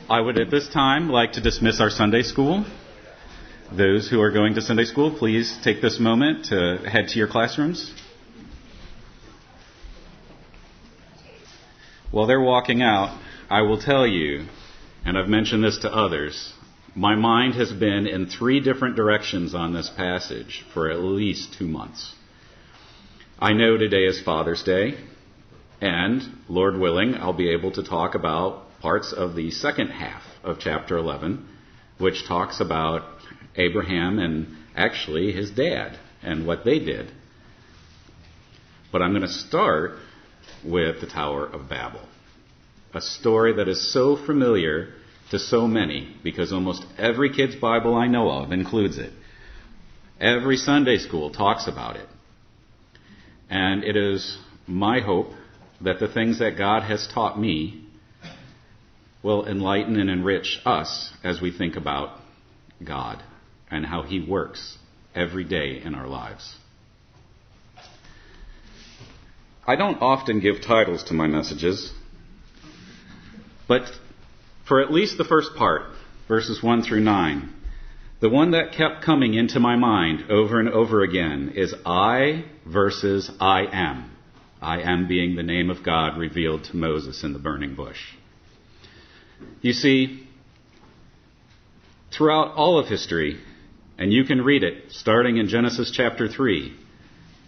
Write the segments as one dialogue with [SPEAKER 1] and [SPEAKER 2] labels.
[SPEAKER 1] I would at this time like to dismiss our Sunday school. Those who are going to Sunday school, please take this moment to head to your classrooms. While they're walking out, I will tell you, and I've mentioned this to others, my mind has been in 3 different directions on this passage for at least 2 months. I know today is Father's Day, and Lord willing, I'll be able to talk about parts of the second half of chapter 11, which talks about Abraham and actually his dad and what they did. But I'm going to start with the Tower of Babel, a story that is so familiar to so many because almost every kid's Bible I know of includes it. Every Sunday school talks about it. And it is my hope that the things that God has taught me will enlighten and enrich us as we think about God and how He works every day in our lives. I don't often give titles to my messages, but for at least the first part, verses 1 through 9, the one that kept coming into my mind over and over again is I versus I am. I am being the name of God revealed to Moses in the burning bush. You see, throughout all of history, and you can read it starting in Genesis chapter 3,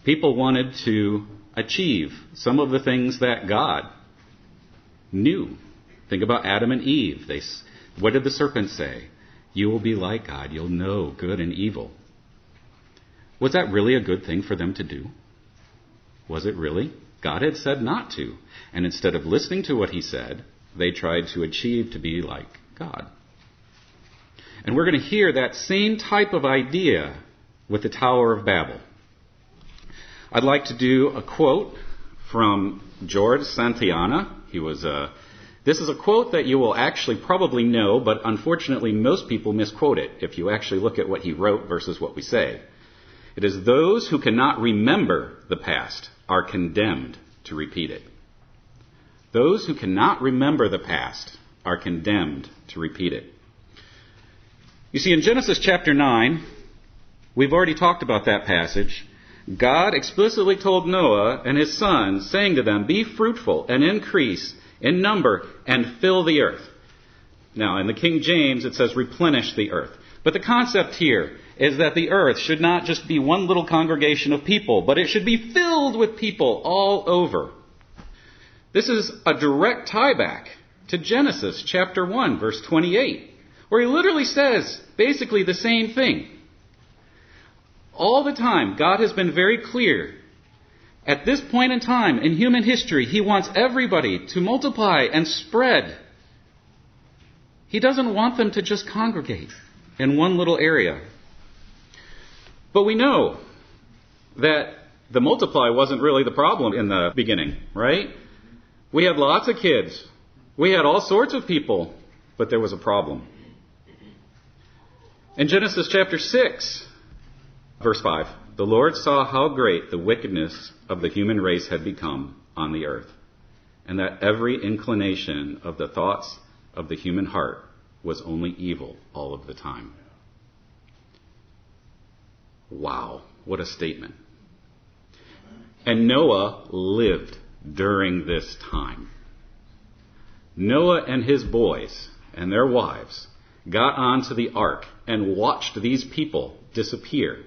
[SPEAKER 1] people wanted to achieve some of the things that God knew. Think about Adam and Eve. What did the serpent say? You will be like God. You'll know good and evil. Was that really a good thing for them to do? Was it really? God had said not to. And instead of listening to what He said, they tried to achieve to be like God. And we're going to hear that same type of idea with the Tower of Babel. I'd like to do a quote from George Santayana. This is a quote that you will actually probably know, but unfortunately most people misquote it if you actually look at what he wrote versus what we say. It is those who cannot remember the past are condemned to repeat it. Those who cannot remember the past are condemned to repeat it. You see, in Genesis chapter 9, we've already talked about that passage. God explicitly told Noah and his sons, saying to them, be fruitful and increase in number and fill the earth. Now, in the King James, it says replenish the earth. But the concept here is that the earth should not just be one little congregation of people, but it should be filled with people all over. This is a direct tie back to Genesis chapter 1, verse 28, where he literally says basically the same thing. All the time, God has been very clear. At this point in time in human history, He wants everybody to multiply and spread. He doesn't want them to just congregate in one little area. But we know that the multiply wasn't really the problem in the beginning, right? We had lots of kids. We had all sorts of people, but there was a problem. In Genesis chapter 6, verse 5, the Lord saw how great the wickedness of the human race had become on the earth, and that every inclination of the thoughts of the human heart was only evil all of the time. Wow, what a statement. And Noah lived during this time. Noah and his boys and their wives got onto the ark and watched these people disappear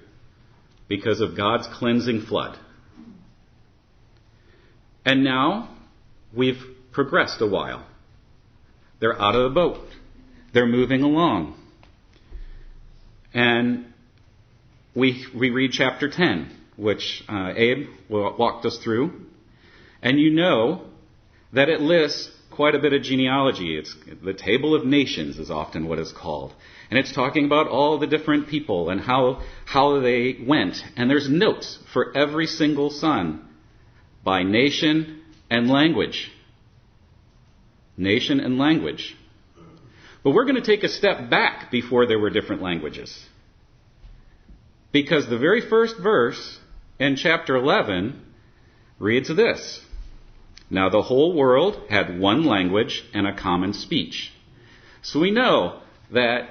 [SPEAKER 1] because of God's cleansing flood. And now we've progressed a while. They're out of the boat. They're moving along. And we read chapter 10, which Abe walked us through. And you know that it lists quite a bit of genealogy. It's the Table of Nations is often what it's called. And it's talking about all the different people and how they went. And there's notes for every single son by nation and language. Nation and language. But we're going to take a step back before there were different languages. Because the very first verse in chapter 11 reads this. Now the whole world had one language and a common speech. So we know that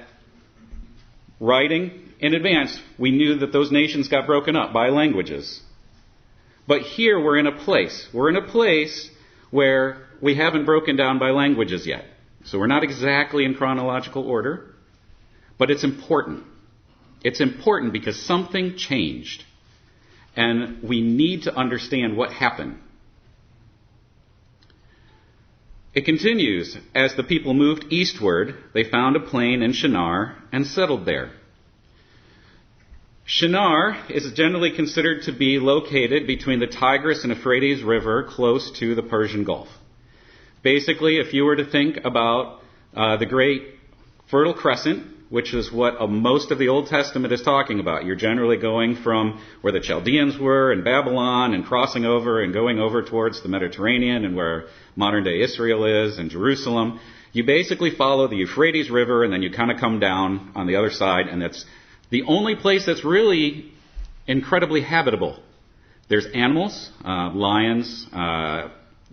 [SPEAKER 1] writing in advance, we knew that those nations got broken up by languages. But here we're in a place. We're in a place where we haven't broken down by languages yet. So we're not exactly in chronological order, but it's important. It's important because something changed. And we need to understand what happened. It continues, as the people moved eastward, they found a plain in Shinar and settled there. Shinar is generally considered to be located between the Tigris and Euphrates River, close to the Persian Gulf. Basically, if you were to think about the Great Fertile Crescent, which is what most of the Old Testament is talking about. You're generally going from where the Chaldeans were in Babylon and crossing over and going over towards the Mediterranean and where modern-day Israel is and Jerusalem. You basically follow the Euphrates River and then you kind of come down on the other side, and that's the only place that's really incredibly habitable. There's animals, lions,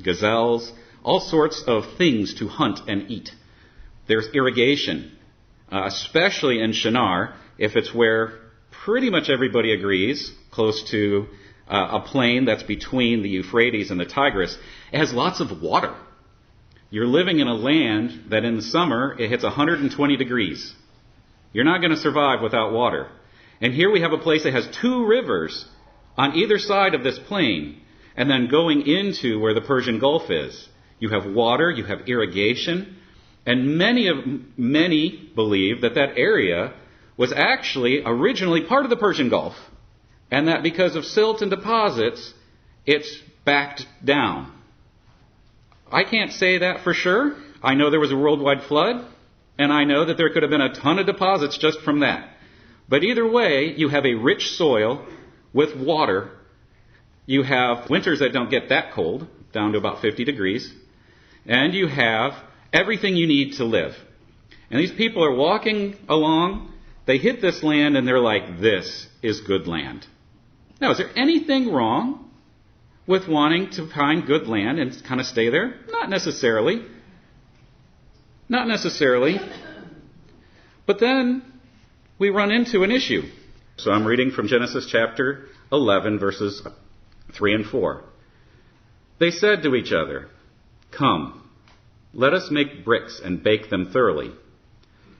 [SPEAKER 1] gazelles, all sorts of things to hunt and eat. There's irrigation. Especially in Shinar, if it's where pretty much everybody agrees, close to a plain that's between the Euphrates and the Tigris, it has lots of water. You're living in a land that in the summer, it hits 120 degrees. You're not going to survive without water. And here we have a place that has 2 rivers on either side of this plain, and then going into where the Persian Gulf is. You have water, you have irrigation. And many believe that area was actually originally part of the Persian Gulf, and that because of silt and deposits, it's backed down. I can't say that for sure. I know there was a worldwide flood, and I know that there could have been a ton of deposits just from that. But either way, you have a rich soil with water. You have winters that don't get that cold, down to about 50 degrees, and you have everything you need to live. And these people are walking along. They hit this land and they're like, this is good land. Now, is there anything wrong with wanting to find good land and kind of stay there? Not necessarily. Not necessarily. But then we run into an issue. So I'm reading from Genesis chapter 11, verses 3 and 4. They said to each other, "Come, let us make bricks and bake them thoroughly."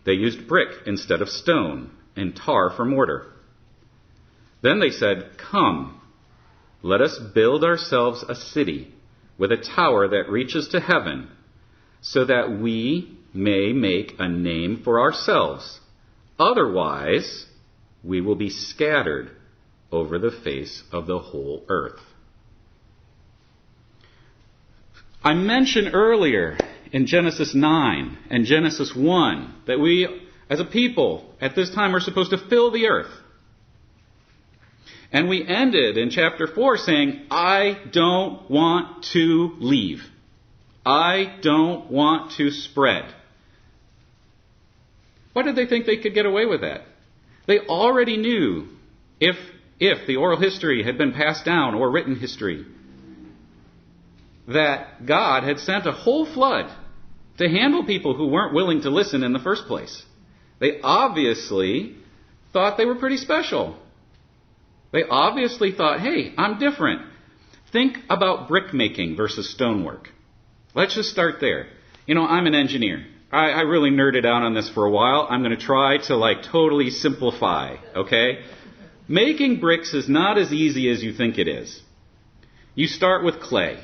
[SPEAKER 1] They used brick instead of stone, and tar for mortar. Then they said, "Come, let us build ourselves a city with a tower that reaches to heaven, so that we may make a name for ourselves. Otherwise, we will be scattered over the face of the whole earth." I mentioned earlier in Genesis 9 and Genesis 1 that we, as a people, at this time are supposed to fill the earth. And we ended in chapter 4 saying, I don't want to leave. I don't want to spread. Why did they think they could get away with that? They already knew, if the oral history had been passed down or written history, that God had sent a whole flood to handle people who weren't willing to listen in the first place. They obviously thought they were pretty special. They obviously thought, hey, I'm different. Think about brick making versus stonework. Let's just start there. I'm an engineer. I really nerded out on this for a while. I'm going to try to totally simplify, okay? Making bricks is not as easy as you think it is. You start with clay.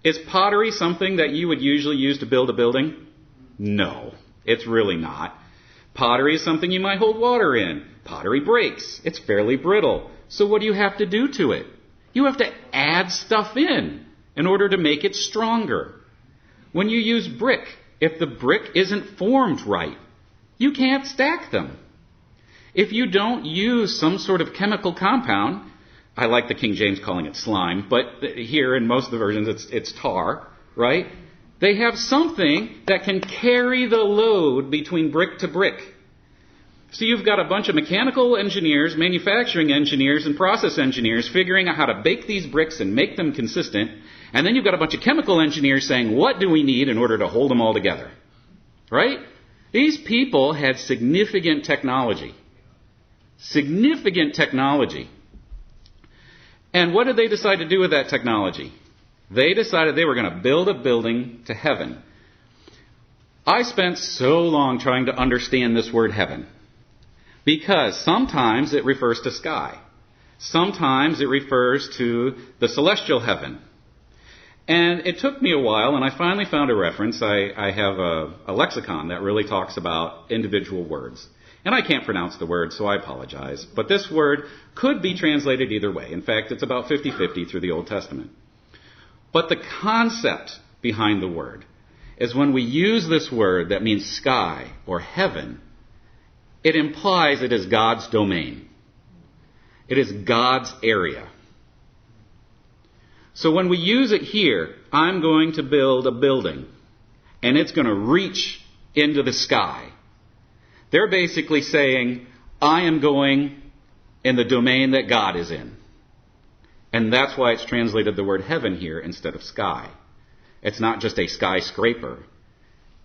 [SPEAKER 1] Is pottery something that you would usually use to build a building? No, it's really not. Pottery is something you might hold water in. Pottery breaks. It's fairly brittle. So what do you have to do to it? You have to add stuff in order to make it stronger. When you use brick, if the brick isn't formed right, you can't stack them. If you don't use some sort of chemical compound, I like the King James calling it slime, but here in most of the versions it's tar, right? They have something that can carry the load between brick to brick. So you've got a bunch of mechanical engineers, manufacturing engineers, and process engineers figuring out how to bake these bricks and make them consistent. And then you've got a bunch of chemical engineers saying, what do we need in order to hold them all together? Right? These people had significant technology. Significant technology. And what did they decide to do with that technology? They decided they were going to build a building to heaven. I spent so long trying to understand this word heaven, because sometimes it refers to sky. Sometimes it refers to the celestial heaven. And it took me a while, and I finally found a reference. I have a lexicon that really talks about individual words. And I can't pronounce the word, so I apologize. But this word could be translated either way. In fact, it's about 50-50 through the Old Testament. But the concept behind the word is when we use this word that means sky or heaven, it implies it is God's domain. It is God's area. So when we use it here, I'm going to build a building, and it's going to reach into the sky. They're basically saying, I am going in the domain that God is in. And that's why it's translated the word heaven here instead of sky. It's not just a skyscraper.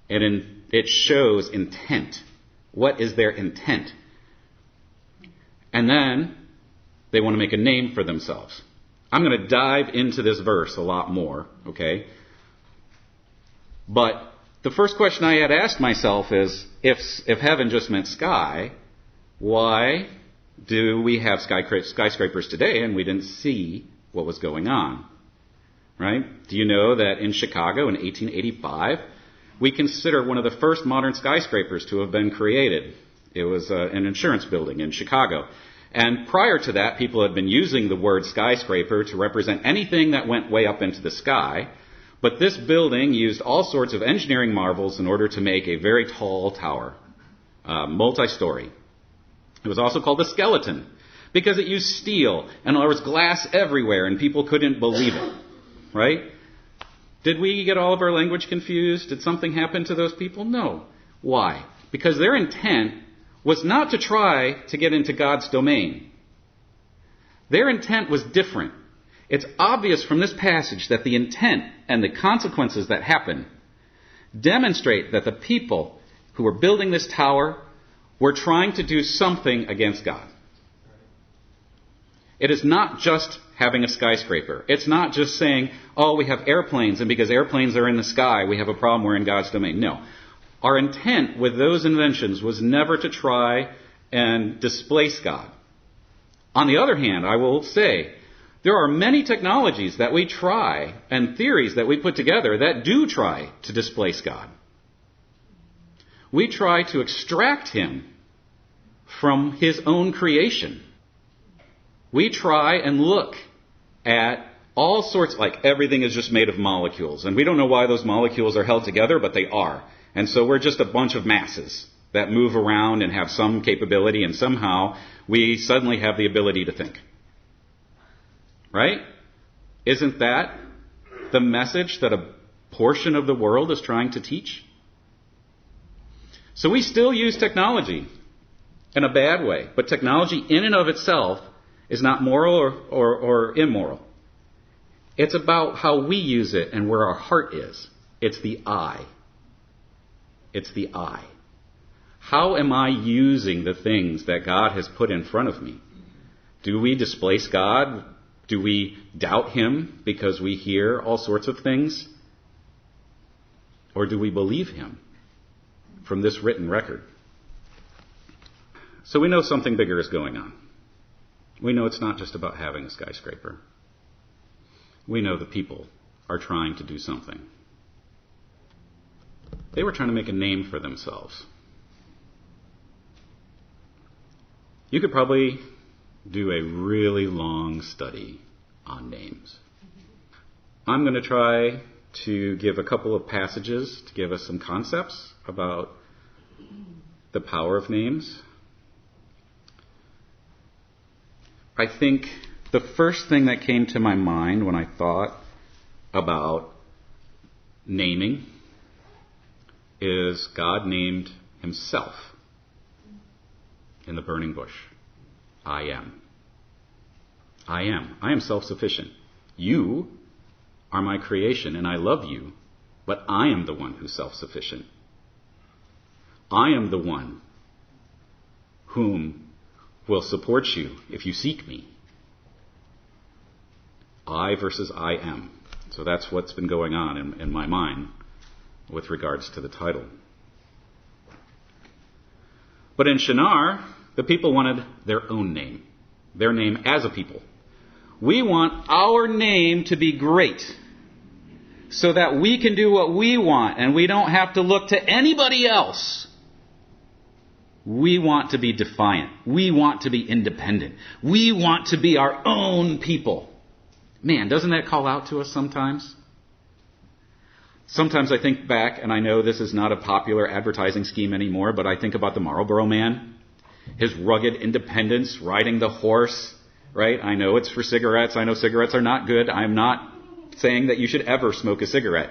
[SPEAKER 1] It shows intent. What is their intent? And then they want to make a name for themselves. I'm going to dive into this verse a lot more, okay? But the first question I had asked myself is, if heaven just meant sky, why do we have skyscrapers today and we didn't see what was going on? Right? Do you know that in Chicago in 1885, we consider one of the first modern skyscrapers to have been created? It was an insurance building in Chicago. And prior to that, people had been using the word skyscraper to represent anything that went way up into the sky. But this building used all sorts of engineering marvels in order to make a very tall tower, multi-story. It was also called the skeleton because it used steel and there was glass everywhere and people couldn't believe it. Right? Did we get all of our language confused? Did something happen to those people? No. Why? Because their intent was not to try to get into God's domain. Their intent was different. It's obvious from this passage that the intent and the consequences that happen demonstrate that the people who were building this tower were trying to do something against God. It is not just having a skyscraper. It's not just saying, oh, we have airplanes, and because airplanes are in the sky, we have a problem, we're in God's domain. No. Our intent with those inventions was never to try and displace God. On the other hand, I will say, there are many technologies that we try and theories that we put together that do try to displace God. We try to extract Him from His own creation. We try and look at all sorts, like everything is just made of molecules. And we don't know why those molecules are held together, but they are. And so we're just a bunch of masses that move around and have some capability, and somehow we suddenly have the ability to think. Right? Isn't that the message that a portion of the world is trying to teach? So we still use technology in a bad way, but technology in and of itself is not moral or immoral. It's about how we use it and where our heart is. It's the I. It's the I. How am I using the things that God has put in front of me? Do we displace God? Do we doubt Him because we hear all sorts of things? Or do we believe Him from this written record? So we know something bigger is going on. We know it's not just about having a skyscraper. We know the people are trying to do something. They were trying to make a name for themselves. You could probably do a really long study on names. I'm going to try to give a couple of passages to give us some concepts about the power of names. I think the first thing that came to my mind when I thought about naming is God named Himself in the burning bush. I am. I am. I am self-sufficient. You are my creation, and I love you, but I am the one who's self-sufficient. I am the one whom will support you if you seek me. I versus I am. So that's what's been going on in my mind with regards to the title. But in Shinar, the people wanted their own name, their name as a people. We want our name to be great so that we can do what we want and we don't have to look to anybody else. We want to be defiant. We want to be independent. We want to be our own people. Man, doesn't that call out to us sometimes? Sometimes I think back, and I know this is not a popular advertising scheme anymore, but I think about the Marlboro Man, his rugged independence, riding the horse, right? I know it's for cigarettes. I know cigarettes are not good. I'm not saying that you should ever smoke a cigarette.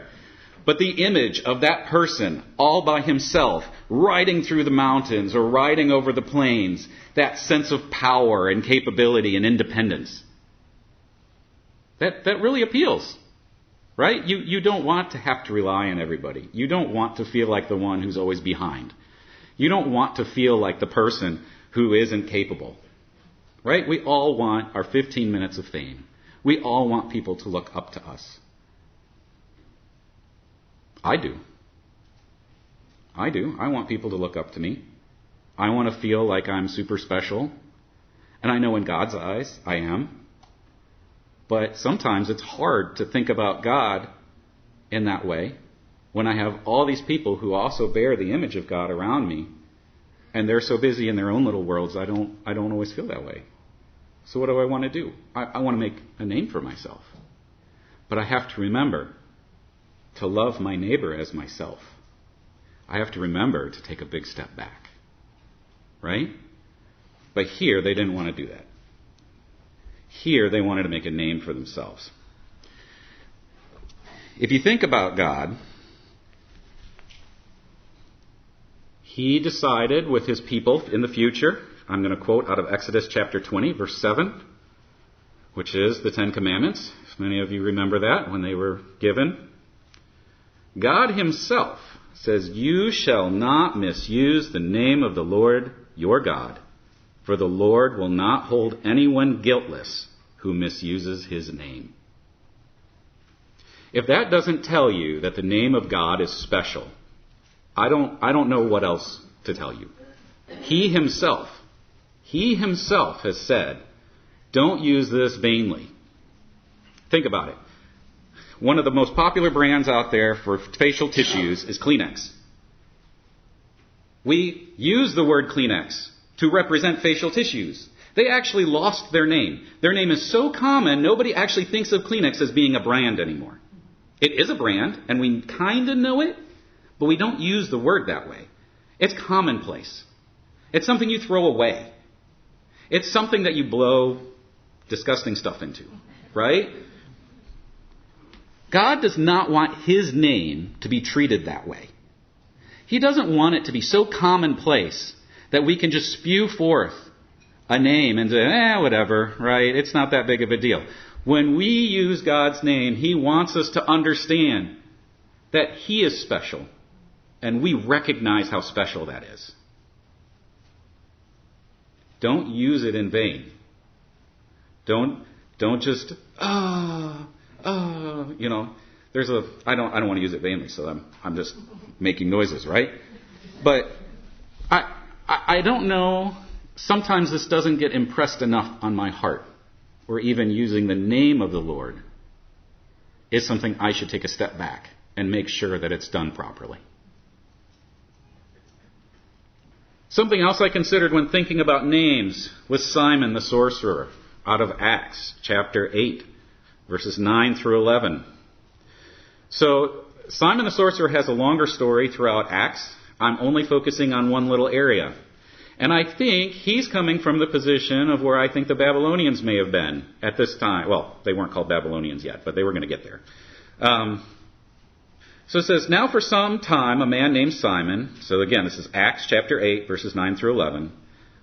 [SPEAKER 1] But the image of that person all by himself, riding through the mountains or riding over the plains, that sense of power and capability and independence, that really appeals. Right? You don't want to have to rely on everybody. You don't want to feel like the one who's always behind. You don't want to feel like the person who isn't capable. Right? We all want our 15 minutes of fame. We all want people to look up to us. I do. I want people to look up to me. I want to feel like I'm super special. And I know in God's eyes, I am. But sometimes it's hard to think about God in that way when I have all these people who also bear the image of God around me, and they're so busy in their own little worlds, I don't always feel that way. So what do I want to do? I want to make a name for myself. But I have to remember to love my neighbor as myself. I have to remember to take a big step back. Right? But here they didn't want to do that. Here they wanted to make a name for themselves. If you think about God, He decided with His people in the future, I'm going to quote out of Exodus chapter 20, verse 7, which is the Ten Commandments. If many of you remember that when they were given. God Himself says, "You shall not misuse the name of the Lord your God, for the Lord will not hold anyone guiltless who misuses His name." If that doesn't tell you that the name of God is special, I don't know what else to tell you. He Himself has said, don't use this vainly. Think about it. One of the most popular brands out there for facial tissues is Kleenex. We use the word Kleenex to represent facial tissues. They actually lost their name. Their name is so common, nobody actually thinks of Kleenex as being a brand anymore. It is a brand, and we kind of know it, but we don't use the word that way. It's commonplace. It's something you throw away. It's something that you blow disgusting stuff into, right? God does not want His name to be treated that way. He doesn't want it to be so commonplace that we can just spew forth a name and say, whatever, right? It's not that big of a deal. When we use God's name, He wants us to understand that He is special, and we recognize how special that is. Don't use it in vain. Don't just, there's I don't want to use it vainly, so I'm just making noises, right? But I don't know, sometimes this doesn't get impressed enough on my heart, or even using the name of the Lord is something I should take a step back and make sure that it's done properly. Something else I considered when thinking about names was Simon the sorcerer out of Acts chapter 8, verses 9 through 11. So Simon the sorcerer has a longer story throughout Acts. I'm only focusing on one little area. And I think he's coming from the position of where I think the Babylonians may have been at this time. Well, they weren't called Babylonians yet, but they were going to get there. So it says, "Now for some time a man named Simon," so again this is Acts chapter 8, verses 9 through 11.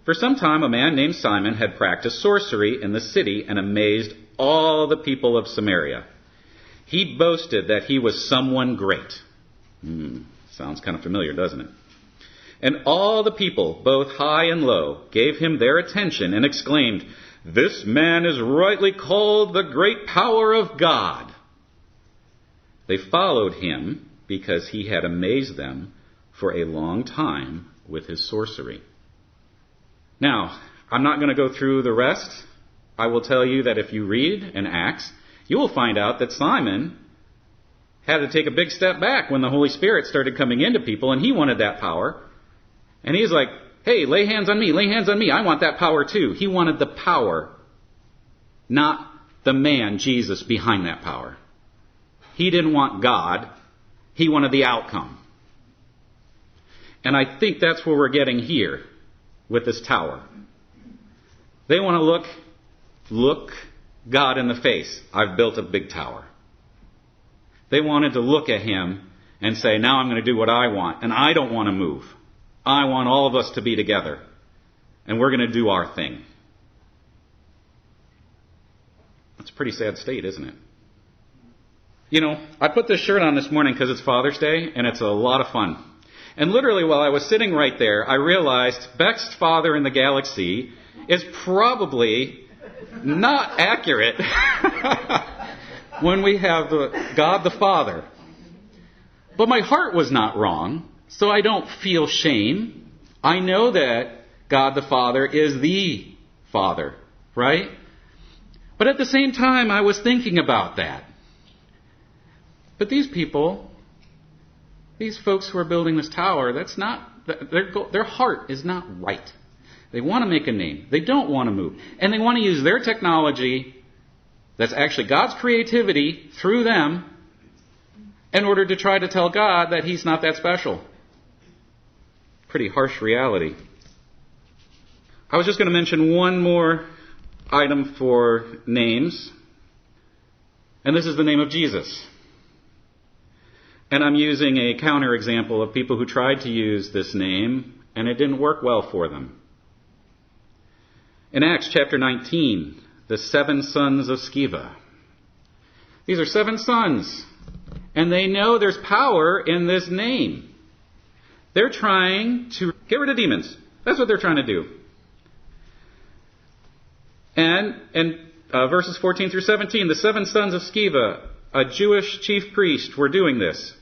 [SPEAKER 1] "For some time a man named Simon had practiced sorcery in the city and amazed all the people of Samaria. He boasted that he was someone great." Sounds kind of familiar, doesn't it? And all the people, both high and low, gave him their attention and exclaimed, "This man is rightly called the great power of God." They followed him because he had amazed them for a long time with his sorcery. Now, I'm not going to go through the rest. I will tell you that if you read in Acts, you will find out that Simon had to take a big step back when the Holy Spirit started coming into people, and he wanted that power. And he's like, "Hey, lay hands on me, lay hands on me. I want that power too." He wanted the power, not the man, Jesus, behind that power. He didn't want God. He wanted the outcome. And I think that's where we're getting here with this tower. They want to look God in the face. I've built a big tower. They wanted to look at him and say, now I'm going to do what I want, and I don't want to move. I want all of us to be together, and we're going to do our thing. That's a pretty sad state, isn't it? You know, I put this shirt on this morning because it's Father's Day, and it's a lot of fun. And literally, while I was sitting right there, I realized best father in the galaxy is probably not accurate when we have God the Father. But my heart was not wrong, so I don't feel shame. I know that God the Father is the Father, right? But at the same time, I was thinking about that. But these people, these folks who are building this tower, their heart is not right. They want to make a name. They don't want to move. And they want to use their technology, that's actually God's creativity, through them, in order to try to tell God that he's not that special. Pretty harsh reality. I was just going to mention one more item for names. And this is the name of Jesus. And I'm using a counterexample of people who tried to use this name, and it didn't work well for them. In Acts chapter 19, the 7 sons of Sceva. These are 7 sons, and they know there's power in this name. They're trying to get rid of demons. That's what they're trying to do. And in verses 14 through 17, the 7 sons of Sceva, a Jewish chief priest, were doing this.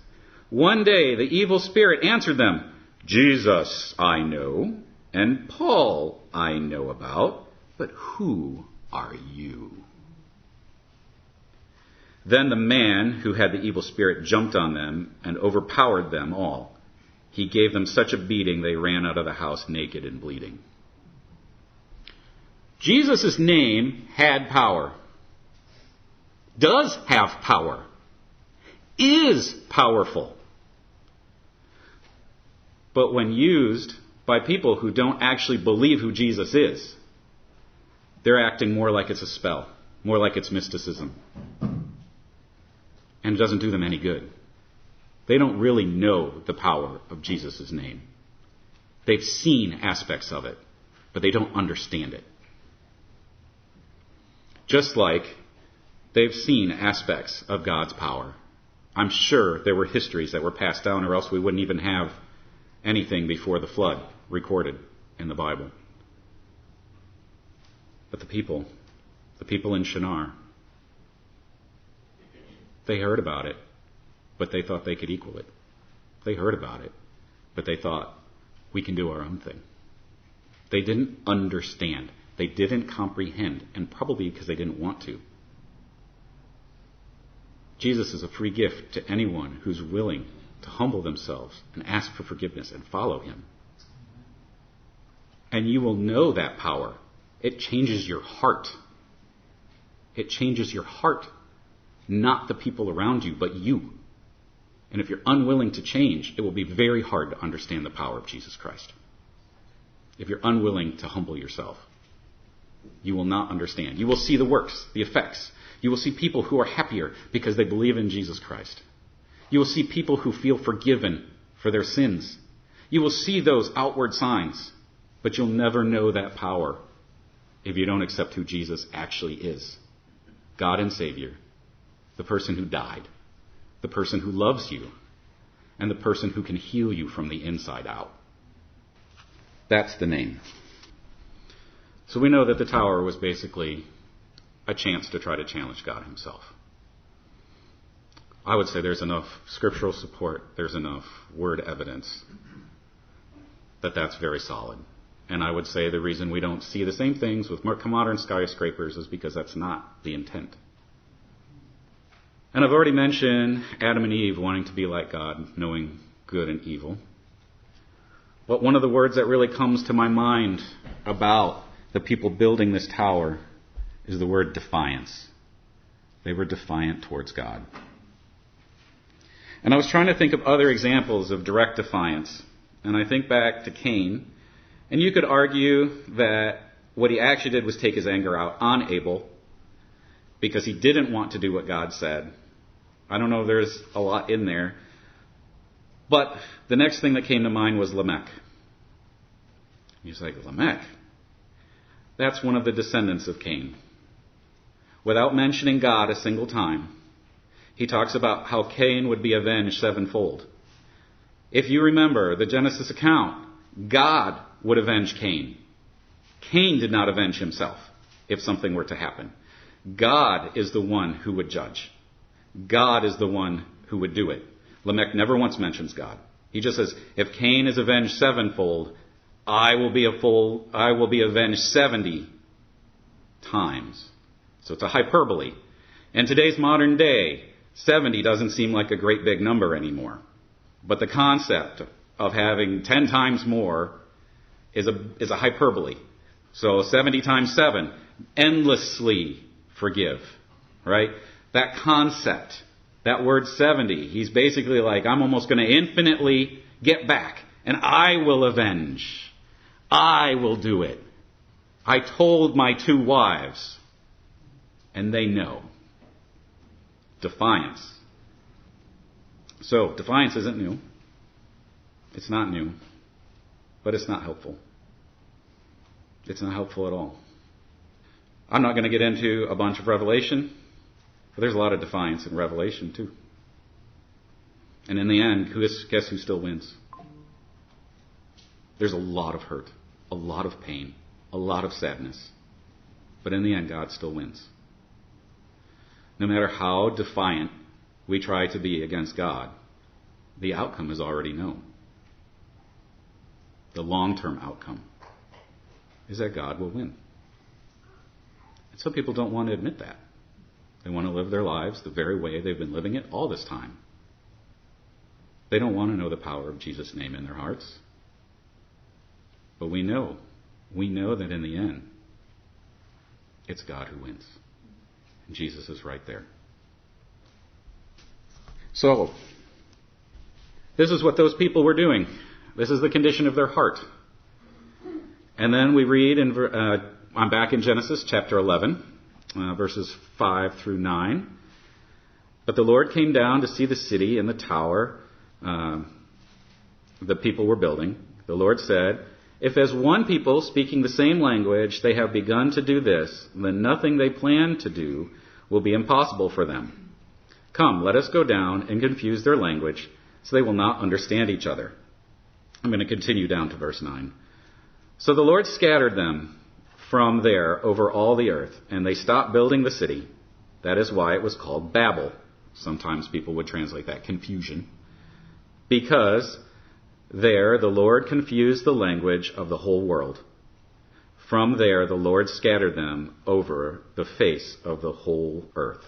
[SPEAKER 1] One day the evil spirit answered them, "Jesus I know, and Paul I know about, but who are you?" Then the man who had the evil spirit jumped on them and overpowered them all. He gave them such a beating they ran out of the house naked and bleeding. Jesus' name had power. Does have power. Is powerful. But when used by people who don't actually believe who Jesus is, they're acting more like it's a spell, more like it's mysticism. And it doesn't do them any good. They don't really know the power of Jesus' name. They've seen aspects of it, but they don't understand it. Just like they've seen aspects of God's power. I'm sure there were histories that were passed down, or else we wouldn't even have anything before the flood recorded in the Bible. But the people in Shinar, they heard about it, but they thought they could equal it. They heard about it, but they thought, we can do our own thing. They didn't understand. They didn't comprehend, and probably because they didn't want to. Jesus is a free gift to anyone who's willing to humble themselves and ask for forgiveness and follow him. And you will know that power. It changes your heart. It changes your heart. Not the people around you, but you. And if you're unwilling to change, it will be very hard to understand the power of Jesus Christ. If you're unwilling to humble yourself, you will not understand. You will see the works, the effects. You will see people who are happier because they believe in Jesus Christ. You will see people who feel forgiven for their sins. You will see those outward signs, but you'll never know that power if you don't accept who Jesus actually is. God and Savior, the person who died, the person who loves you, and the person who can heal you from the inside out. That's the name. So we know that the tower was basically a chance to try to challenge God himself. I would say there's enough scriptural support, there's enough word evidence that that's very solid. And I would say the reason we don't see the same things with modern skyscrapers is because that's not the intent. And I've already mentioned Adam and Eve wanting to be like God, knowing good and evil. But one of the words that really comes to my mind about the people building this tower is the word defiance. They were defiant towards God. And I was trying to think of other examples of direct defiance. And I think back to Cain. And you could argue that what he actually did was take his anger out on Abel because he didn't want to do what God said. I don't know if there's a lot in there. But the next thing that came to mind was Lamech. He's like, Lamech? That's one of the descendants of Cain. Without mentioning God a single time, he talks about how Cain would be avenged sevenfold. If you remember the Genesis account, God would avenge Cain. Cain did not avenge himself if something were to happen. God is the one who would judge. God is the one who would do it. Lamech never once mentions God. He just says, if Cain is avenged sevenfold, I will be avenged 70 times. So it's a hyperbole. In today's modern day, 70 doesn't seem like a great big number anymore. But the concept of having 10 times more is a hyperbole. So 70 times 7, endlessly forgive. Right? That concept, that word 70, he's basically like, I'm almost going to infinitely get back, and I will avenge. I will do it. I told my 2 wives, and they know. Defiance. So, defiance isn't new. It's not new. But it's not helpful. It's not helpful at all. I'm not going to get into a bunch of Revelation, but there's a lot of defiance in Revelation too. And in the end, guess who still wins? There's a lot of hurt, a lot of pain, a lot of sadness. But in the end, God still wins. No matter how defiant we try to be against God, the outcome is already known. The long-term outcome is that God will win. And some people don't want to admit that. They want to live their lives the very way they've been living it all this time. They don't want to know the power of Jesus' name in their hearts. But we know that in the end, it's God who wins. And Jesus is right there. So, this is what those people were doing. This is the condition of their heart. And then we read, I'm back in Genesis chapter 11, verses 5 through 9. But the Lord came down to see the city and the tower the people were building. The Lord said, if as one people speaking the same language they have begun to do this, then nothing they plan to do will be impossible for them. Come, let us go down and confuse their language, so they will not understand each other. I'm going to continue down to verse 9. So the Lord scattered them from there over all the earth, and they stopped building the city. That is why it was called Babel. Sometimes people would translate that confusion. Because there the Lord confused the language of the whole world. From there the Lord scattered them over the face of the whole earth.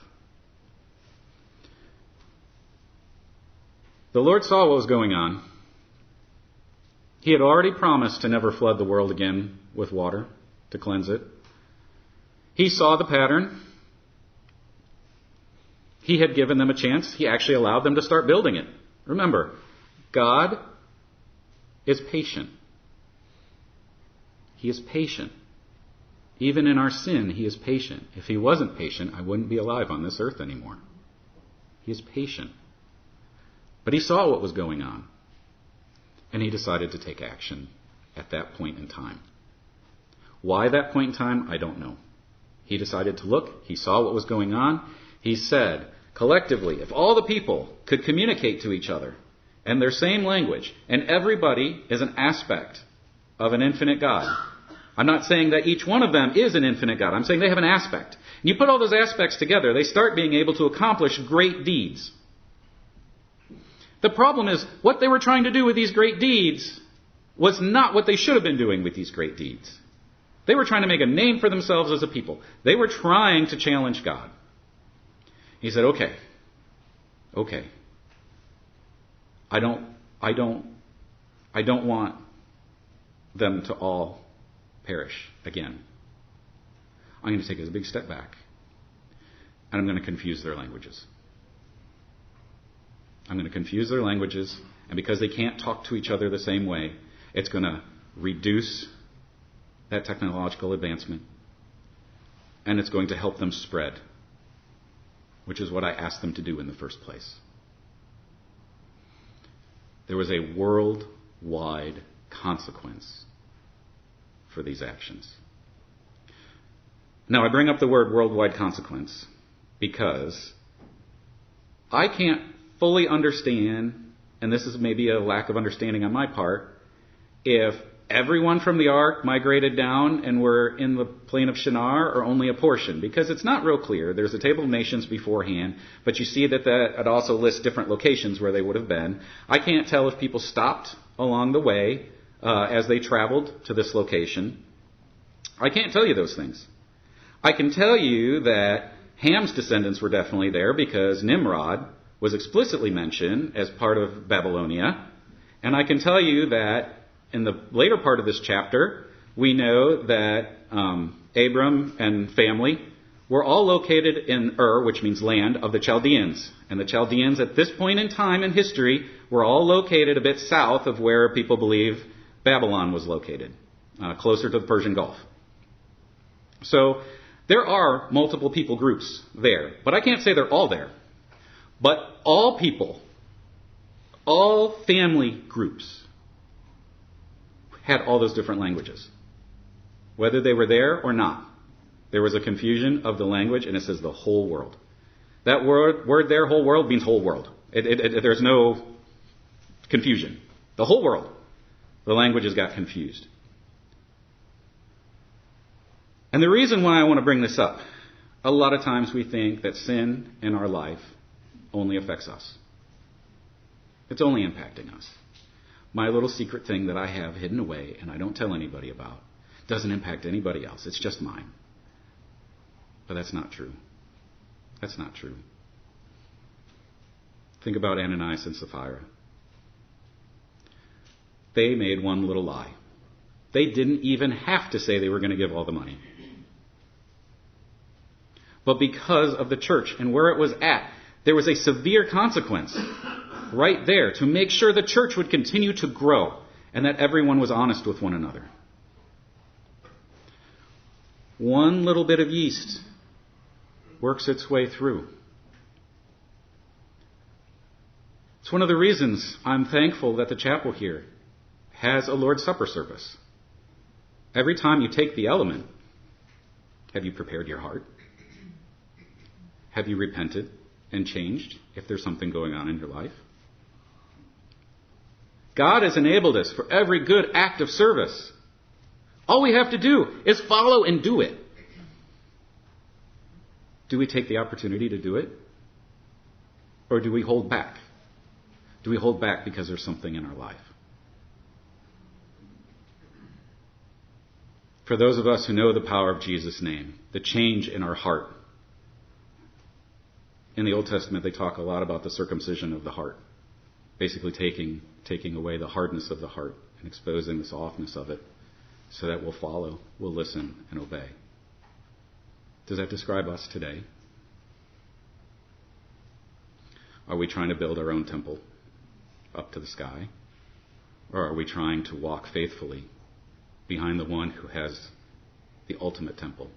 [SPEAKER 1] The Lord saw what was going on. He had already promised to never flood the world again with water to cleanse it. He saw the pattern. He had given them a chance. He actually allowed them to start building it. Remember, God is patient. He is patient. Even in our sin, He is patient. If He wasn't patient, I wouldn't be alive on this earth anymore. He is patient. But He saw what was going on. And He decided to take action at that point in time. Why that point in time, I don't know. He decided to look. He saw what was going on. He said, collectively, if all the people could communicate to each other in their same language, and everybody is an aspect of an infinite God. I'm not saying that each one of them is an infinite God. I'm saying they have an aspect. And you put all those aspects together, they start being able to accomplish great deeds. The problem is, what they were trying to do with these great deeds was not what they should have been doing with these great deeds. They were trying to make a name for themselves as a people. They were trying to challenge God. He said, okay. I don't want them to all perish again. I'm going to take a big step back, and I'm going to confuse their languages. I'm going to confuse their languages, and because they can't talk to each other the same way, it's going to reduce that technological advancement, and it's going to help them spread, which is what I asked them to do in the first place. There was a worldwide consequence for these actions. Now, I bring up the word worldwide consequence because I can't fully understand, and this is maybe a lack of understanding on my part, if everyone from the ark migrated down and were in the plain of Shinar or only a portion, because it's not real clear. There's a table of nations beforehand, but you see that it also lists different locations where they would have been. I can't tell if people stopped along the way as they traveled to this location. I can't tell you those things. I can tell you that Ham's descendants were definitely there because Nimrod was explicitly mentioned as part of Babylonia. And I can tell you that in the later part of this chapter, we know that Abram and family were all located in Ur, which means land, of the Chaldeans. And the Chaldeans at this point in time in history were all located a bit south of where people believe Babylon was located, closer to the Persian Gulf. So there are multiple people groups there, but I can't say they're all there. But all people, all family groups had all those different languages. Whether they were there or not, there was a confusion of the language, and it says the whole world. That word there, whole world, means whole world. There's no confusion. The whole world. The languages got confused. And the reason why I want to bring this up, a lot of times we think that sin in our life only affects us. It's only impacting us. My little secret thing that I have hidden away and I don't tell anybody about doesn't impact anybody else. It's just mine. But that's not true. That's not true. Think about Ananias and Sapphira. They made one little lie. They didn't even have to say they were going to give all the money. But because of the church and where it was at, there was a severe consequence right there to make sure the church would continue to grow and that everyone was honest with one another. One little bit of yeast works its way through. It's one of the reasons I'm thankful that the chapel here has a Lord's Supper service. Every time you take the element, have you prepared your heart? Have you repented and changed if there's something going on in your life? God has enabled us for every good act of service. All we have to do is follow and do it. Do we take the opportunity to do it? Or do we hold back? Do we hold back because there's something in our life? For those of us who know the power of Jesus' name, the change in our heart. In the Old Testament, they talk a lot about the circumcision of the heart. Basically taking away the hardness of the heart and exposing the softness of it so that we'll follow, we'll listen, and obey. Does that describe us today? Are we trying to build our own temple up to the sky? Or are we trying to walk faithfully behind the one who has the ultimate temple?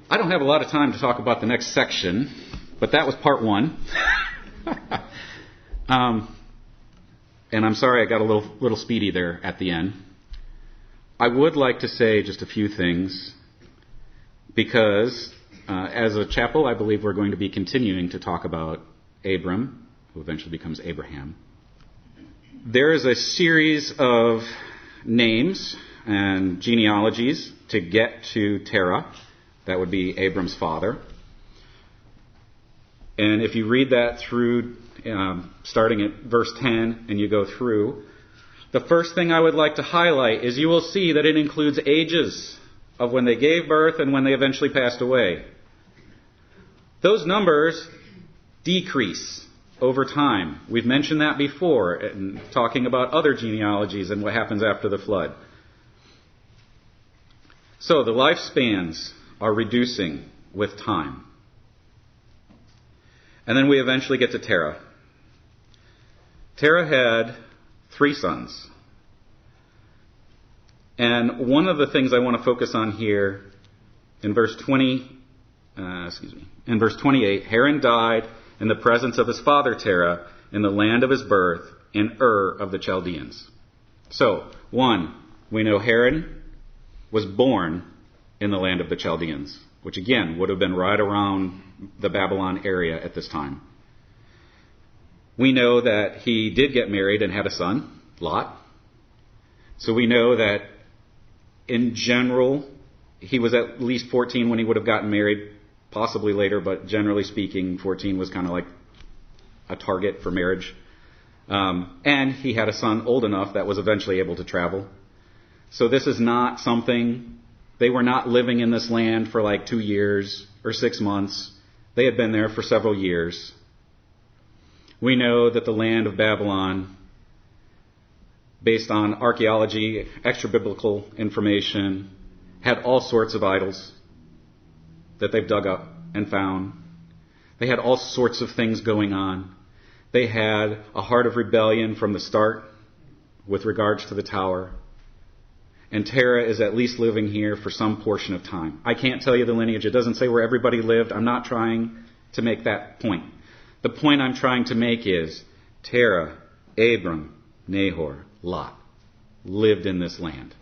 [SPEAKER 1] I don't have a lot of time to talk about the next section, but that was part one. And I'm sorry I got a little speedy there at the end. I would like to say just a few things because as a chapel, I believe we're going to be continuing to talk about Abram, who eventually becomes Abraham. There is a series of names and genealogies to get to Terah. That would be Abram's father. And if you read that through, starting at verse 10, and you go through, the first thing I would like to highlight is you will see that it includes ages of when they gave birth and when they eventually passed away. Those numbers decrease over time. We've mentioned that before in talking about other genealogies and what happens after the flood. So the lifespans are reducing with time. And then we eventually get to Terah. Terah had 3 sons. And one of the things I want to focus on here in verse 28, Haran died in the presence of his father Terah in the land of his birth in Ur of the Chaldeans. So, 1, we know Haran was born in the land of the Chaldeans, which again would have been right around the Babylon area at this time. We know that he did get married and had a son, Lot. So we know that in general, he was at least 14 when he would have gotten married, possibly later, but generally speaking, 14 was kind of like a target for marriage. And he had a son old enough that was eventually able to travel. So this is not something, they were not living in this land for like 2 years or 6 months. They had been there for several years. We know that the land of Babylon, based on archaeology, extra-biblical information, had all sorts of idols that they've dug up and found. They had all sorts of things going on. They had a heart of rebellion from the start with regards to the tower. And Terah is at least living here for some portion of time. I can't tell you the lineage. It doesn't say where everybody lived. I'm not trying to make that point. The point I'm trying to make is Terah, Abram, Nahor, Lot lived in this land.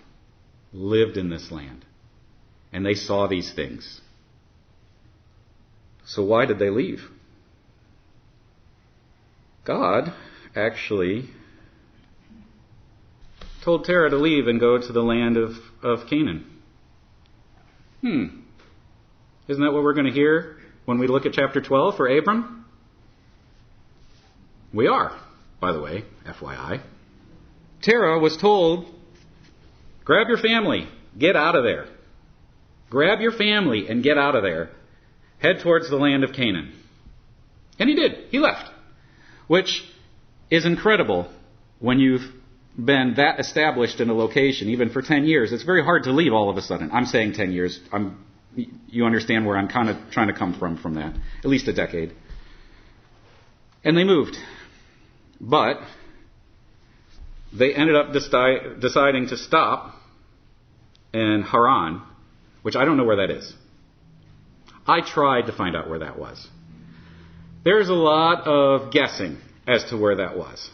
[SPEAKER 1] Lived in this land. And they saw these things. So why did they leave? God actually told Terah to leave and go to the land of Canaan. Isn't that what we're going to hear when we look at chapter 12 for Abram? We are, by the way, FYI. Terah was told, grab your family, get out of there. Grab your family and get out of there. Head towards the land of Canaan. And he did. He left. Which is incredible when you've been that established in a location, even for 10 years. It's very hard to leave all of a sudden. I'm saying 10 years. You understand where I'm kind of trying to come from that. At least a decade. And they moved. But they ended up deciding to stop in Haran, which I don't know where that is. I tried to find out where that was. There's a lot of guessing as to where that was.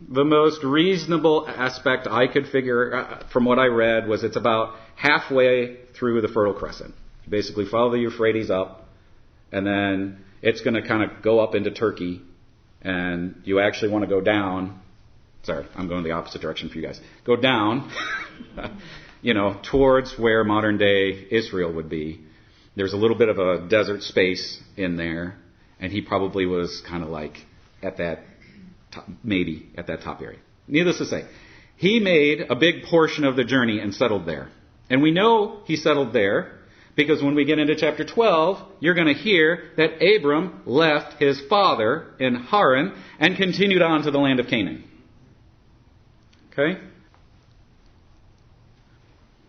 [SPEAKER 1] The most reasonable aspect I could figure from what I read was it's about halfway through the Fertile Crescent. You basically follow the Euphrates up, and then it's going to kind of go up into Turkey, and you actually want to go down. Sorry, I'm going the opposite direction for you guys. Go down, towards where modern day Israel would be. There's a little bit of a desert space in there, and he probably was kind of like at that top, maybe at that top area. Needless to say, he made a big portion of the journey and settled there. And we know he settled there because when we get into chapter 12, you're going to hear that Abram left his father in Haran and continued on to the land of Canaan. Okay?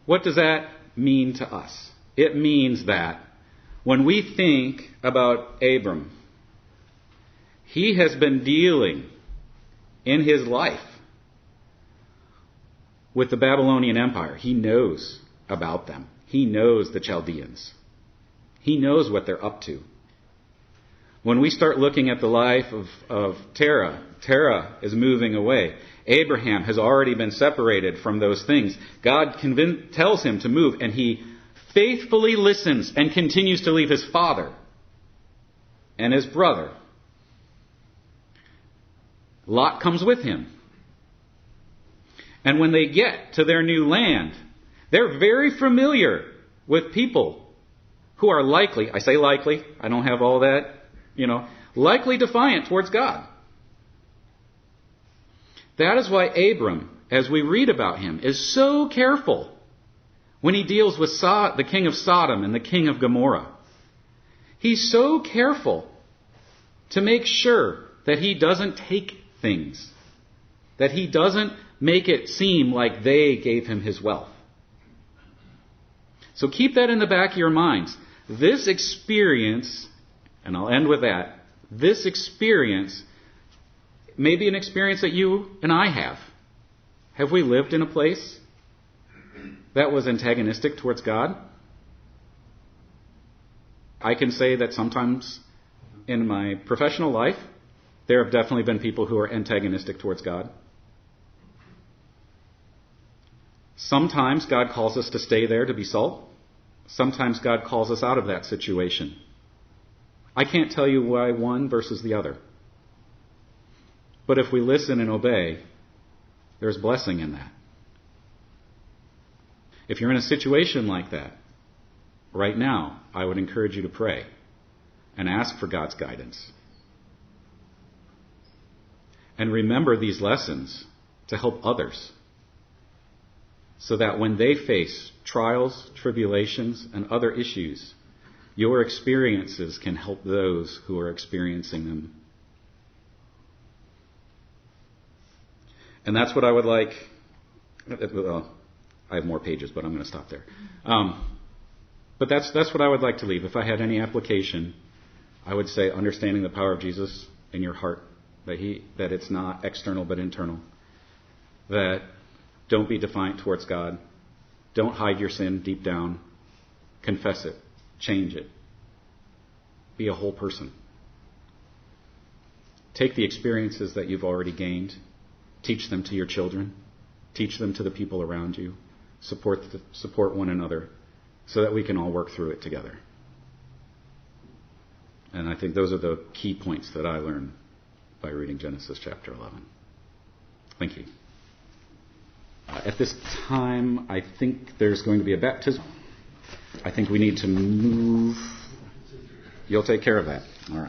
[SPEAKER 1] What does that mean to us? It means that when we think about Abram, he has been dealing in his life with the Babylonian Empire. He knows about them. He knows the Chaldeans. He knows what they're up to. When we start looking at the life of Terah, Terah is moving away. Abraham has already been separated from those things. God tells him to move, and he faithfully listens and continues to leave his father and his brother. Lot comes with him. And when they get to their new land, they're very familiar with people who are likely, I say likely, I don't have all that, likely defiant towards God. That is why Abram, as we read about him, is so careful when he deals with the king of Sodom and the king of Gomorrah. He's so careful to make sure that he doesn't take things, that he doesn't make it seem like they gave him his wealth. So keep that in the back of your minds. This experience, and I'll end with that, this experience may be an experience that you and I have. Have we lived in a place that was antagonistic towards God? I can say that sometimes in my professional life, there have definitely been people who are antagonistic towards God. Sometimes God calls us to stay there to be salt. Sometimes God calls us out of that situation. I can't tell you why one versus the other. But if we listen and obey, there's blessing in that. If you're in a situation like that, right now, I would encourage you to pray and ask for God's guidance. And remember these lessons to help others, so that when they face trials, tribulations, and other issues, your experiences can help those who are experiencing them. And that's what I would like. Well, I have more pages, but I'm going to stop there. But that's what I would like to leave. If I had any application, I would say understanding the power of Jesus in your heart, that it's not external but internal, that don't be defiant towards God. Don't hide your sin deep down. Confess it. Change it. Be a whole person. Take the experiences that you've already gained. Teach them to your children. Teach them to the people around you. Support one another so that we can all work through it together. And I think those are the key points that I learned by reading Genesis chapter 11. Thank you. At this time, I think there's going to be a baptism. I think we need to move. You'll take care of that. All right.